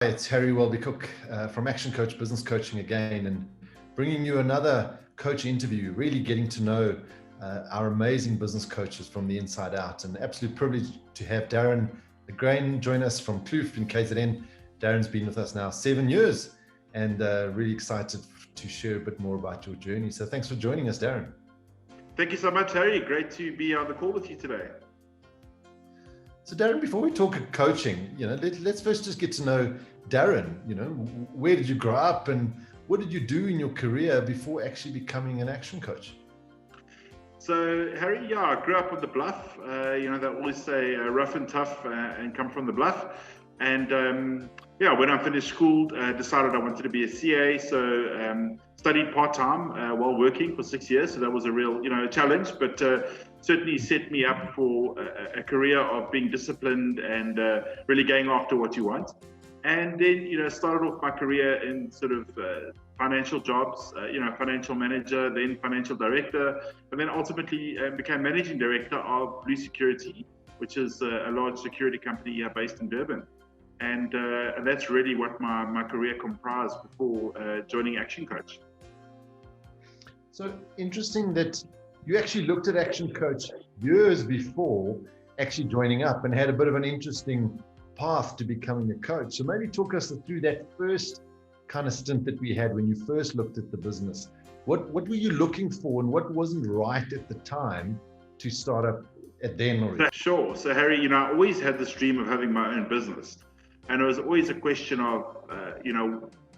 It's Harry Welby-Cooke from ActionCOACH Business Coaching again, and bringing you another coach interview, really getting to know our amazing business coaches from the inside out. And absolute privilege to have Darryn Le Grange join us from Kloof in KZN. Darryn's been with us now 7 years, and really excited to share a bit more about your journey. So thanks for joining us, Darryn. Thank you so much, Harry. Great to be on the call with you today. So Darryn, before we talk coaching, let's first just get to know Darryn. Where did you grow up and what did you do in your career before actually becoming an action coach? So Harry, I grew up on the bluff. They always say rough and tough and come from the bluff. And when I finished school, decided I wanted to be a CA. So studied part-time while working for 6 years. So that was a real, challenge, but certainly set me up for a career of being disciplined and really going after what you want. And then, started off my career in sort of financial jobs, financial manager, then financial director, and then ultimately became managing director of Blue Security, which is a large security company here based in Durban. And that's really what my career comprised before joining ActionCOACH. So interesting that you actually looked at ActionCOACH years before actually joining up and had a bit of an interesting path to becoming a coach. So maybe talk us through that first kind of stint that we had when you first looked at the business. What were you looking for and what wasn't right at the time to start up at then? Already? Sure. So Harry, I always had this dream of having my own business. And it was always a question of,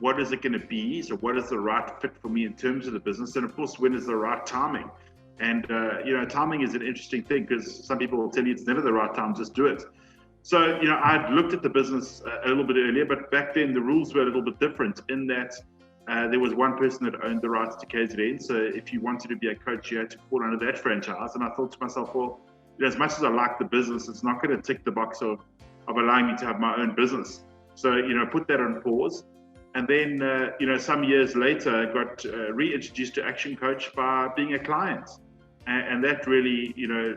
what is it going to be? So what is the right fit for me in terms of the business? And of course, when is the right timing? And, timing is an interesting thing because some people will tell you it's never the right time, just do it. So, I'd looked at the business a little bit earlier, but back then the rules were a little bit different in that there was one person that owned the rights to KZN. So if you wanted to be a coach, you had to fall under that franchise. And I thought to myself, well, as much as I like the business, it's not going to tick the box of allowing me to have my own business. So, put that on pause. And then, some years later, I got reintroduced to ActionCOACH by being a client. And that really,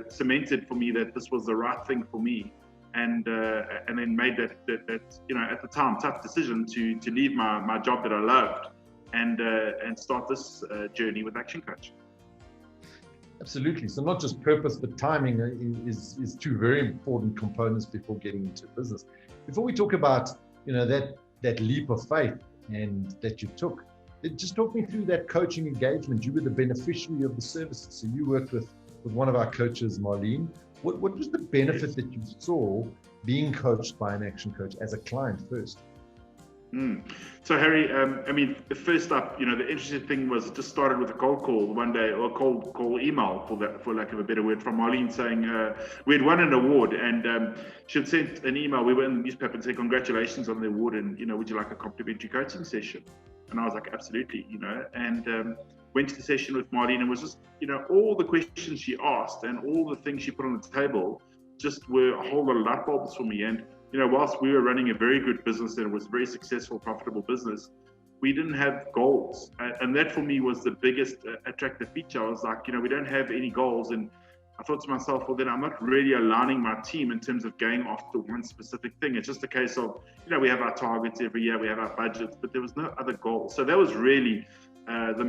cemented for me that this was the right thing for me. And then made that at the time, tough decision to leave my job that I loved and start this journey with ActionCOACH. Absolutely. So not just purpose, but timing is two very important components before getting into business. Before we talk about, that leap of faith and that you took, just talk me through that coaching engagement. You were the beneficiary of the services. So you worked with one of our coaches, Marlene. What was the benefit that you saw being coached by an action coach as a client first? So Harry, first up, the interesting thing was it just started with a cold call one day, or a cold call email, for lack of a better word, from Marlene saying we had won an award, and she had sent an email. We were in the newspaper and said congratulations on the award, and would you like a complimentary coaching session? And I was like, absolutely, and went to the session with Marlene, and was just, all the questions she asked and all the things she put on the table just were a whole lot of light bulbs for me. And whilst we were running a very good business and it was a very successful, profitable business, we didn't have goals. And that for me was the biggest attractive feature. I was like, we don't have any goals. And I thought to myself, well, then I'm not really aligning my team in terms of going after one specific thing. It's just a case of, we have our targets every year, we have our budgets, but there was no other goal. So that was really the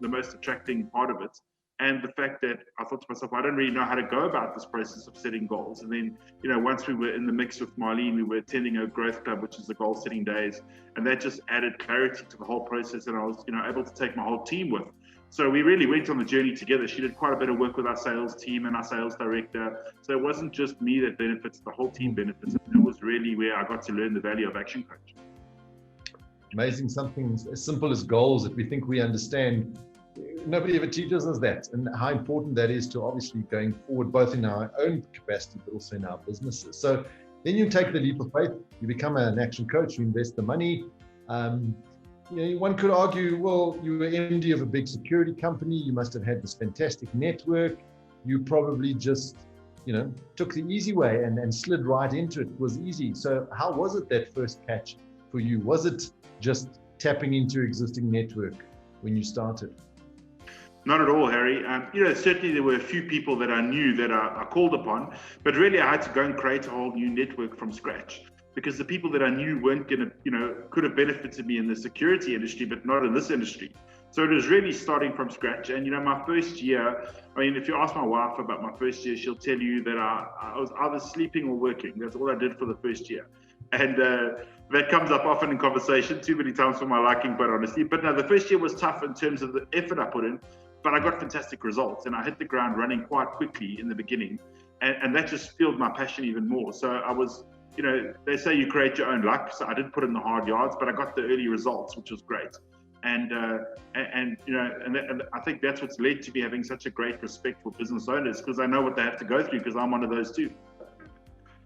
most attracting part of it. And the fact that I thought to myself, I don't really know how to go about this process of setting goals. And then, once we were in the mix with Marlene, we were attending a growth club, which is the goal setting days. And that just added clarity to the whole process. And I was, able to take my whole team with. So we really went on the journey together. She did quite a bit of work with our sales team and our sales director. So it wasn't just me that benefits, the whole team benefits. It was really where I got to learn the value of ActionCOACH. Amazing, something as simple as goals that we think we understand. Nobody ever teaches us that, and how important that is to obviously going forward, both in our own capacity, but also in our businesses. So then you take the leap of faith, you become an action coach, you invest the money. One could argue, well, you were MD of a big security company, you must have had this fantastic network. You probably just, took the easy way and slid right into it. It was easy. So how was it that first catch for you? Was it just tapping into existing network when you started? Not at all, Harry. Certainly there were a few people that I knew that I called upon, but really I had to go and create a whole new network from scratch. because the people that I knew weren't going to, could have benefited me in the security industry, but not in this industry. So it was really starting from scratch. And, my first year, if you ask my wife about my first year, she'll tell you that I was either sleeping or working. That's all I did for the first year. And that comes up often in conversation, too many times for my liking, quite honestly. But no, the first year was tough in terms of the effort I put in, but I got fantastic results. And I hit the ground running quite quickly in the beginning. And that just fueled my passion even more. So I was, they say you create your own luck. So I did put in the hard yards, but I got the early results, which was great. And I think that's what's led to me having such a great respect for business owners, because I know what they have to go through, because I'm one of those too.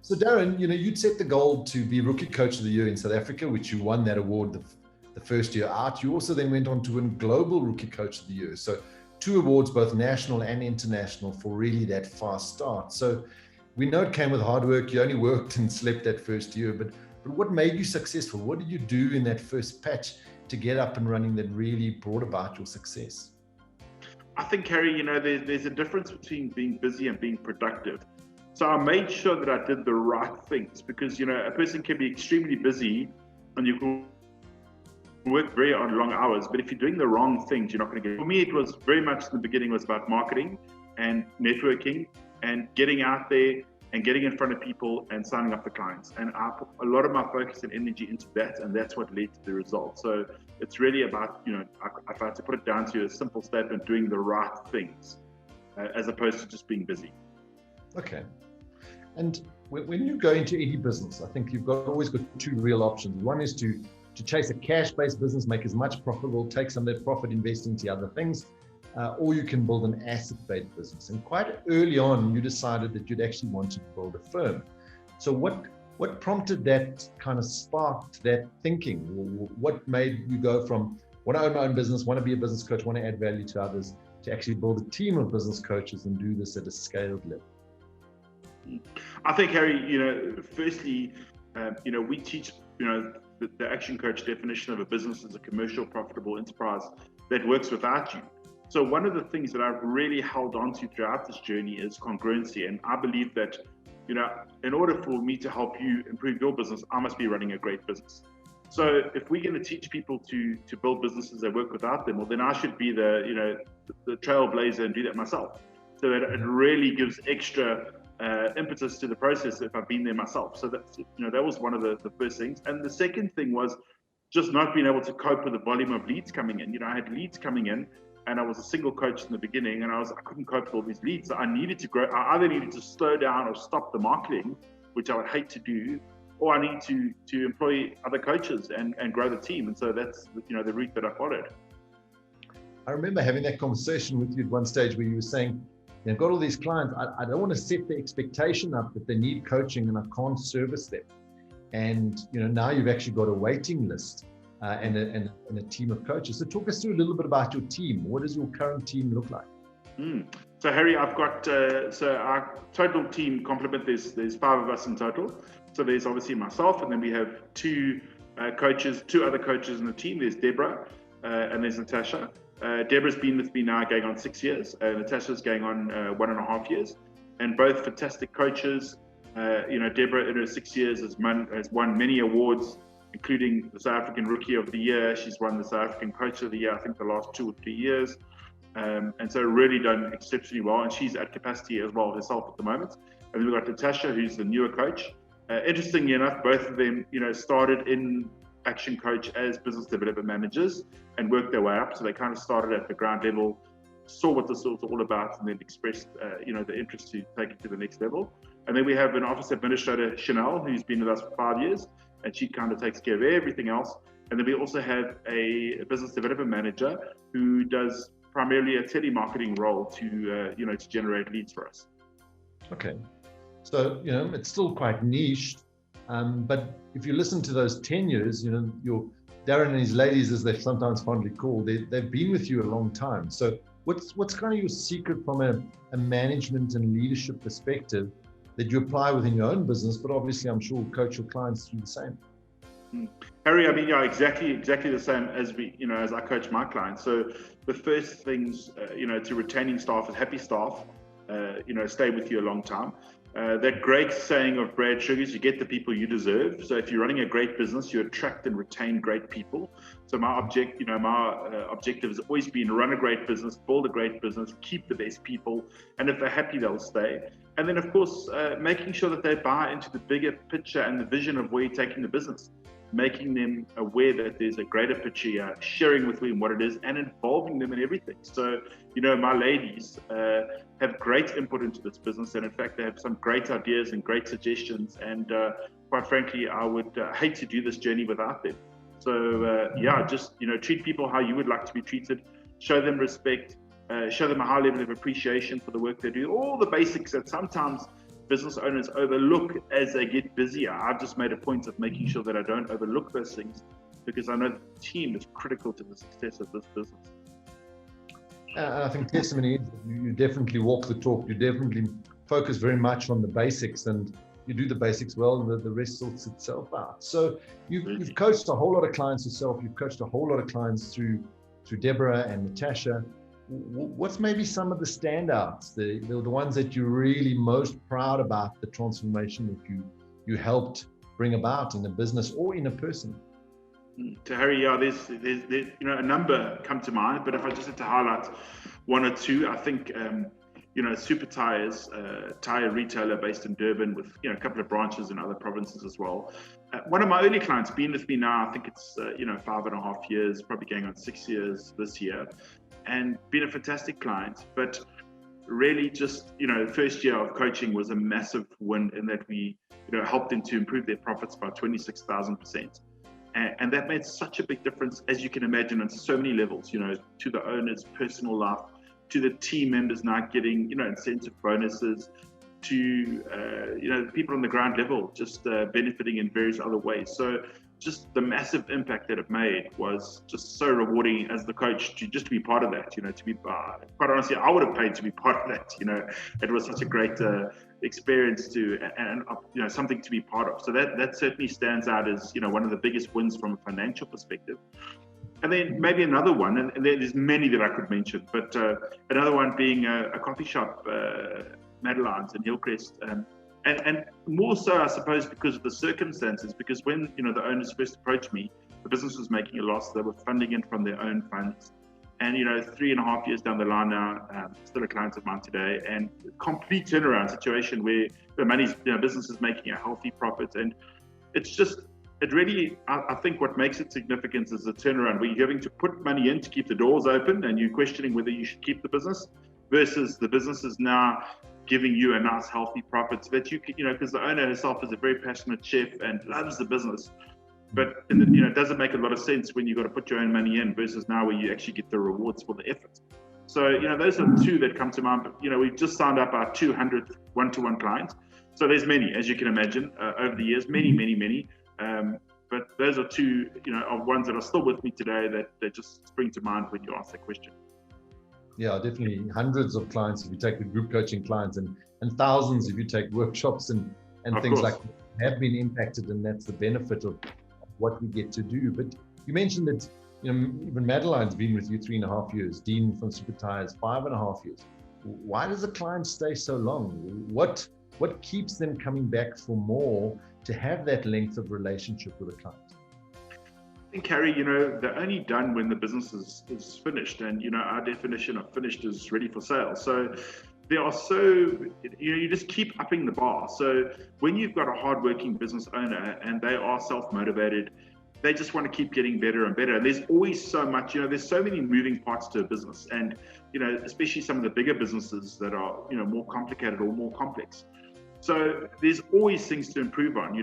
So Darryn, you'd set the goal to be Rookie Coach of the Year in South Africa, which you won that award the first year out. You also then went on to win Global Rookie Coach of the Year. So 2 awards, both national and international, for really that fast start. So we know it came with hard work. You only worked and slept that first year, but what made you successful? What did you do in that first patch to get up and running that really brought about your success? I think, Harry, there's a difference between being busy and being productive. So I made sure that I did the right things, because, a person can be extremely busy and you can work very long hours, but if you're doing the wrong things, you're not going to get. For me, it was very much in the beginning was about marketing and networking and getting out there and getting in front of people and signing up the clients. And I put a lot of my focus and energy into that, and that's what led to the results. So it's really about, if I had to put it down to a simple statement, doing the right things as opposed to just being busy. Okay. And when you go into any business, I think you've always got 2 real options. One is to chase a cash-based business, make as much profitable, take some of that profit, invest into other things, or you can build an asset-based business. And quite early on, you decided that you'd actually want to build a firm. So what prompted that kind of sparked that thinking? What made you go from want to own my own business, want to be a business coach, want to add value to others, to actually build a team of business coaches and do this at a scaled level? I think, Harry, firstly, we teach, the ActionCOACH definition of a business as a commercial, profitable enterprise that works without you. So one of the things that I've really held on to throughout this journey is congruency. And I believe that, in order for me to help you improve your business, I must be running a great business. So if we're going to teach people to build businesses that work without them, well, then I should be the trailblazer and do that myself. So that it really gives extra impetus to the process if I've been there myself. So that's, that was one of the first things. And the second thing was just not being able to cope with the volume of leads coming in. I had leads coming in, and I was a single coach in the beginning, and I couldn't cope with all these leads. So I needed to grow. I either needed to slow down or stop the marketing, which I would hate to do, or I need to employ other coaches and grow the team. And so that's, the route that I followed. I remember having that conversation with you at one stage where you were saying, I've got all these clients, I don't want to set the expectation up that they need coaching and I can't service them. And, now you've actually got a waiting list and a team of coaches. So talk us through a little bit about your team. What does your current team look like? So Harry, I've got, so our total team complement, there's 5 of us in total. So there's obviously myself, and then we have 2 other coaches in the team. There's Deborah and there's Natasha. Deborah's been with me now going on 6 years. Natasha's going on 1.5 years, and both fantastic coaches. Deborah in her 6 years has won many awards, including the South African Rookie of the Year. She's won the South African Coach of the Year, I think the last 2 or 3 years. And so really done exceptionally well. And she's at capacity as well herself at the moment. And then we've got Natasha, who's the newer coach. Interestingly enough, both of them, started in ActionCOACH as business development managers and worked their way up. So they kind of started at the ground level, saw what this was all about, and then expressed, the interest to take it to the next level. And then we have an office administrator, Chanel, who's been with us for 5 years, and she kind of takes care of everything else. And then we also have a business development manager who does primarily a telemarketing role to generate leads for us. Okay. So, it's still quite niche, but if you listen to those tenures, your Darryn and his ladies, as they're sometimes fondly called, they've been with you a long time. So what's kind of your secret from a management and leadership perspective that you apply within your own business, but obviously I'm sure coach your clients through the same? Harry, exactly the same as as I coach my clients. So the first things, to retaining staff is happy staff, stay with you a long time. That great saying of Brad Sugars, you get the people you deserve. So if you're running a great business, you attract and retain great people. So my objective has always been run a great business, build a great business, keep the best people, and if they're happy, they'll stay. And then, of course, making sure that they buy into the bigger picture and the vision of where you're taking the business, making them aware that there's a greater picture here, sharing with them what it is, and involving them in everything. So, my ladies have great input into this business, and in fact, they have some great ideas and great suggestions. And quite frankly, I would hate to do this journey without them. So, just treat people how you would like to be treated, show them respect, show them a high level of appreciation for the work they do, all the basics that sometimes business owners overlook as they get busier. I've just made a point of making sure that I don't overlook those things, because I know the team is critical to the success of this business. I think testimony is you definitely walk the talk. You definitely focus very much on the basics, and you do the basics well, and the rest sorts itself out. So you've coached a whole lot of clients yourself. You've coached a whole lot of clients through Deborah and Natasha. What's maybe some of the standouts, the ones that you're really most proud about, the transformation that you helped bring about in a business or in a person? To Harry, there's a number come to mind, but if I just had to highlight one or two, I think Super Tires, tire retailer based in Durban with a couple of branches in other provinces as well. One of my early clients, been with me now, I think it's 5.5 years, probably going on 6 years this year, and been a fantastic client. But really, just first year of coaching was a massive win in that we helped them to improve their profits by 26,000%. And that made such a big difference, as you can imagine, on so many levels, to the owner's personal life, to the team members now getting, incentive bonuses, to, the people on the ground level just benefiting in various other ways. So just the massive impact that it made was just so rewarding as the coach to be part of that, to be, quite honestly, I would have paid to be part of that. It was such a great experience and something to be part of. So that certainly stands out as, one of the biggest wins from a financial perspective. And then maybe another one, and there's many that I could mention, but another one being a coffee shop, Madeline's in Hillcrest. And more so, I suppose, because of the circumstances, because when, the owners first approached me, the business was making a loss. They were funding it from their own funds. And, 3.5 years down the line now, still a client of mine today, and complete turnaround situation where the money's, business is making a healthy profit. And it really, I think what makes it significant is the turnaround where you're having to put money in to keep the doors open and you're questioning whether you should keep the business, versus the business is now giving you a nice healthy profit so that you can, because the owner herself is a very passionate chef and loves the business. But it doesn't make a lot of sense when you've got to put your own money in versus now where you actually get the rewards for the effort. So, those are two that come to mind. But, we've just signed up our 200th one-to-one client. So there's many, as you can imagine, over the years, many. But those are two, of ones that are still with me today that just spring to mind when you ask that question. Yeah, definitely hundreds of clients if you take the group coaching clients, and thousands if you take workshops and things like that have been impacted, and that's the benefit of what we get to do. But you mentioned that even Madeline's been with you 3.5 years, Dean from Super Tires 5.5 years. Why does a client stay so long? What keeps them coming back for more to have that length of relationship with a client? I think, Harry, they're only done when the business is finished, and our definition of finished is ready for sale. So they are you just keep upping the bar. So when you've got a hardworking business owner and they are self-motivated, they just want to keep getting better and better. And there's always so much, there's so many moving parts to a business, and especially some of the bigger businesses that are more complicated or more complex. So there's always things to improve on,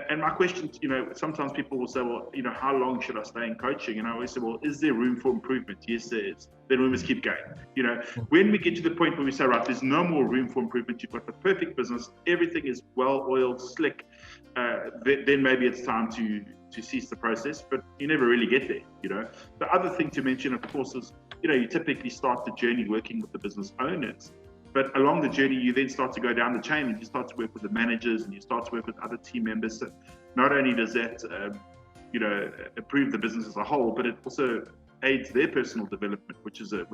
And my question, sometimes people will say, well, how long should I stay in coaching? And I always say, well, is there room for improvement? Yes, there is. Then we must keep going. When we get to the point where we say, right, there's no more room for improvement, you've got the perfect business, everything is well-oiled, slick, then maybe it's time to cease the process, but you never really get there, The other thing to mention, of course, is, you typically start the journey working with the business owners. But along the journey, you then start to go down the chain and you start to work with the managers and you start to work with other team members. So not only does that, improve the business as a whole, but it also aids their personal development, which is a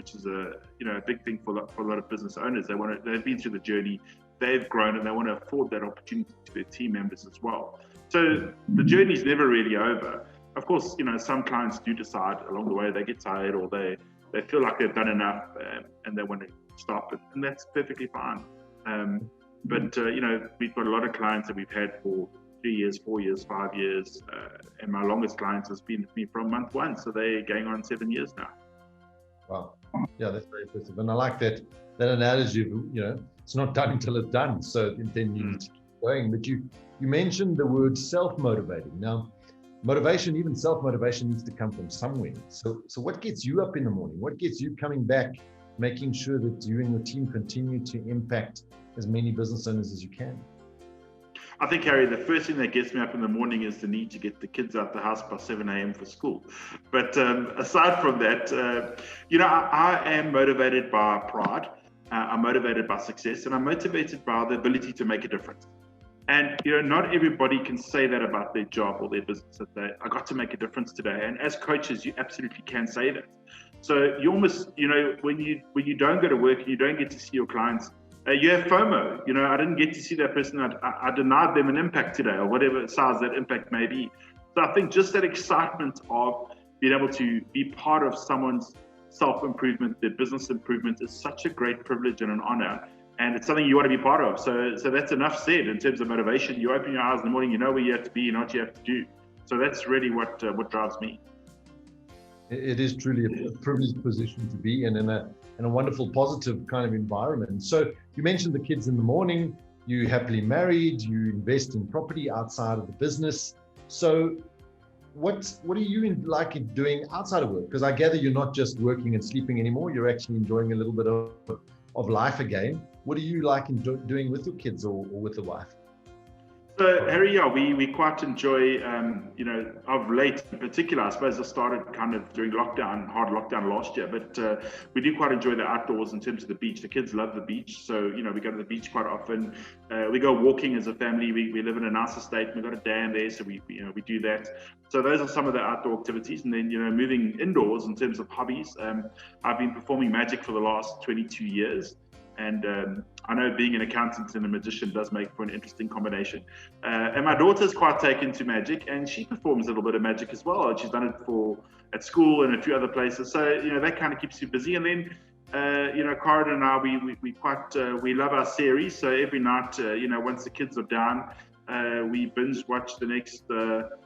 big thing for a lot of business owners. They've been through the journey. they've grown and they want to afford that opportunity to their team members as well. So the journey is never really over. Of course, some clients do decide along the way they get tired or they feel like they've done enough and they want to stop it, and that's perfectly fine. But we've got a lot of clients that we've had for 3 years, 4 years, 5 years, and my longest clients has been with me from month one, so they're going on 7 years now. Wow, yeah, that's very impressive, and I like that analogy of, it's not done until it's done, so then you need to keep going. But you mentioned the word self-motivating. Now, motivation, even self-motivation, needs to come from somewhere. So what gets you up in the morning? What gets you coming back, making sure that you and your team continue to impact as many business owners as you can? I think, Harry, the first thing that gets me up in the morning is the need to get the kids out the house by 7 a.m. for school. But aside from that, I am motivated by pride. I'm motivated by success, and I'm motivated by the ability to make a difference. And, not everybody can say that about their job or their business, that I got to make a difference today. And as coaches, you absolutely can say that. So you almost, when you don't go to work and you don't get to see your clients, you have FOMO. I didn't get to see that person. I denied them an impact today, or whatever size that impact may be. So I think just that excitement of being able to be part of someone's self-improvement, their business improvement, is such a great privilege and an honor. And it's something you want to be part of. So that's enough said in terms of motivation. You open your eyes in the morning, you know where you have to be, you know what you have to do. So that's really what drives me. It is truly a privileged position to be in a wonderful, positive kind of environment. So you mentioned the kids in the morning, you're happily married, you invest in property outside of the business. So what are you like doing outside of work? Because I gather you're not just working and sleeping anymore, you're actually enjoying a little bit of life again. What do you like doing with your kids or with the wife? So, Harry, we quite enjoy, of late in particular, I suppose I started kind of during hard lockdown last year, but we do quite enjoy the outdoors in terms of the beach. The kids love the beach, so, we go to the beach quite often. We go walking as a family. We live in a nice estate. We've got a dam there, so we do that. So those are some of the outdoor activities. And then, moving indoors in terms of hobbies, I've been performing magic for the last 22 years. And I know being an accountant and a magician does make for an interesting combination. And my daughter's quite taken to magic, and she performs a little bit of magic as well. She's done it at school and a few other places. So, that kind of keeps you busy. And then, Corin and I, we love our series. So every night, once the kids are down, we binge watch the next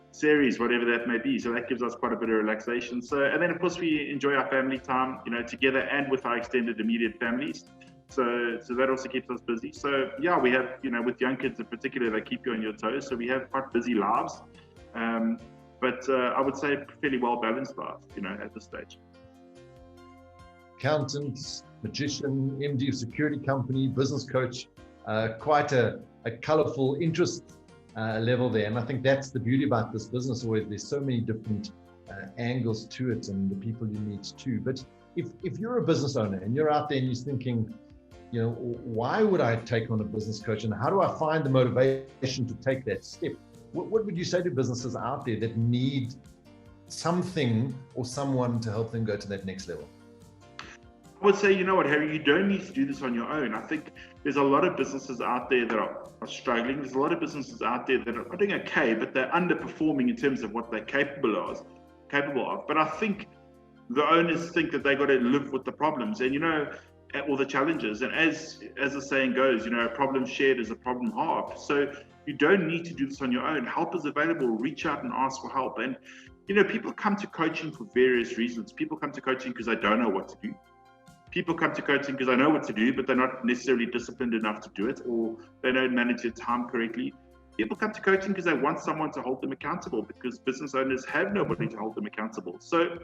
series, whatever that may be. So that gives us quite a bit of relaxation. So, and then of course we enjoy our family time, together and with our extended immediate families. So that also keeps us busy. So yeah, we have, with young kids in particular, they keep you on your toes. So we have quite busy lives. But I would say fairly well balanced lives, at this stage. Accountant, magician, MD of security company, business coach, quite a colorful interest level there. And I think that's the beauty about this business, where there's so many different angles to it and the people you meet too. But if you're a business owner and you're out there and you're thinking, why would I take on a business coach, and how do I find the motivation to take that step? What would you say to businesses out there that need something or someone to help them go to that next level? I would say, Harry, you don't need to do this on your own. I think there's a lot of businesses out there that are struggling. There's a lot of businesses out there that are doing okay, but they're underperforming in terms of what they're capable of. But I think the owners think that they got to live with the problems and, all the challenges. And as the saying goes, a problem shared is a problem halved. So you don't need to do this on your own. Help is available. Reach out and ask for help. And, people come to coaching for various reasons. People come to coaching because they don't know what to do. People come to coaching because they know what to do, but they're not necessarily disciplined enough to do it, or they don't manage their time correctly. People come to coaching because they want someone to hold them accountable, because business owners have nobody to hold them accountable. So,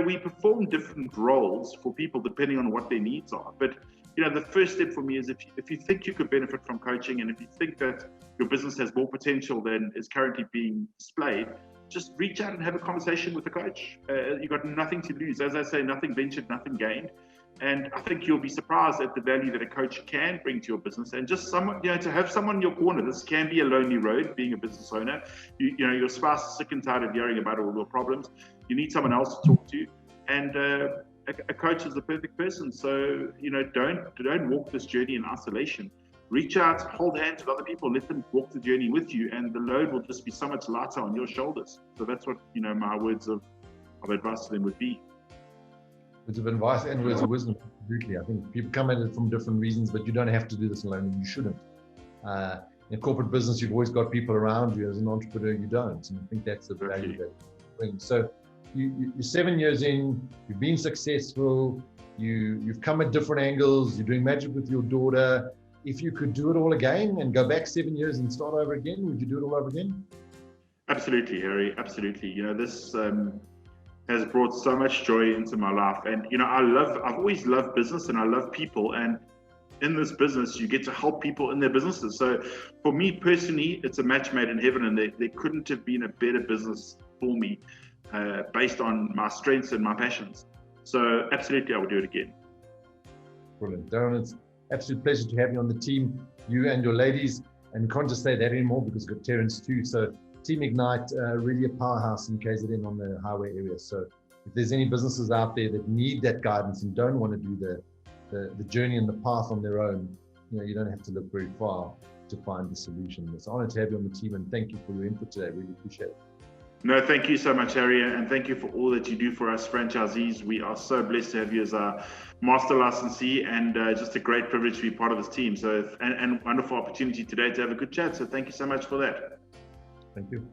we perform different roles for people depending on what their needs are. But, the first step for me is if you think you could benefit from coaching, and if you think that your business has more potential than is currently being displayed, just reach out and have a conversation with the coach. You've got nothing to lose. As I say, nothing ventured, nothing gained. And I think you'll be surprised at the value that a coach can bring to your business. And just someone, to have someone in your corner. This can be a lonely road, being a business owner. Your spouse is sick and tired of hearing about all your problems. You need someone else to talk to. And a coach is the perfect person. So, don't walk this journey in isolation. reach out, hold hands with other people, let them walk the journey with you, and the load will just be so much lighter on your shoulders. So that's what, you know, my words of advice to them would be. Words of advice and words of wisdom, absolutely. I think people come at it from different reasons, but you don't have to do this alone, and you shouldn't. In corporate business, you've always got people around you. As an entrepreneur, you don't. And I think that's the value that you bring. So you're 7 years in, you've been successful, you've come at different angles, you're doing magic with your daughter. If you could do it all again and go back 7 years and start over again, would you do it all over again? Absolutely, Harry. Absolutely. You know, this has brought so much joy into my life. And, you know, I've always loved business and I love people. And in this business, you get to help people in their businesses. So for me personally, it's a match made in heaven, and there couldn't have been a better business for me based on my strengths and my passions. So absolutely, I would do it again. Brilliant. Darryn, it's absolute pleasure to have you on the team, you and your ladies. And we can't just say that anymore because we've got Darryns too. So Team Ignite, really a powerhouse in KZN on the highway area. So if there's any businesses out there that need that guidance and don't want to do the journey and the path on their own, you know, you don't have to look very far to find the solution. It's an honor to have you on the team, and thank you for your input today. Really appreciate it. No, thank you so much, Harry, and thank you for all that you do for us franchisees. We are so blessed to have you as our master licensee, and just a great privilege to be part of this team. So, and wonderful opportunity today to have a good chat. So thank you so much for that. Thank you.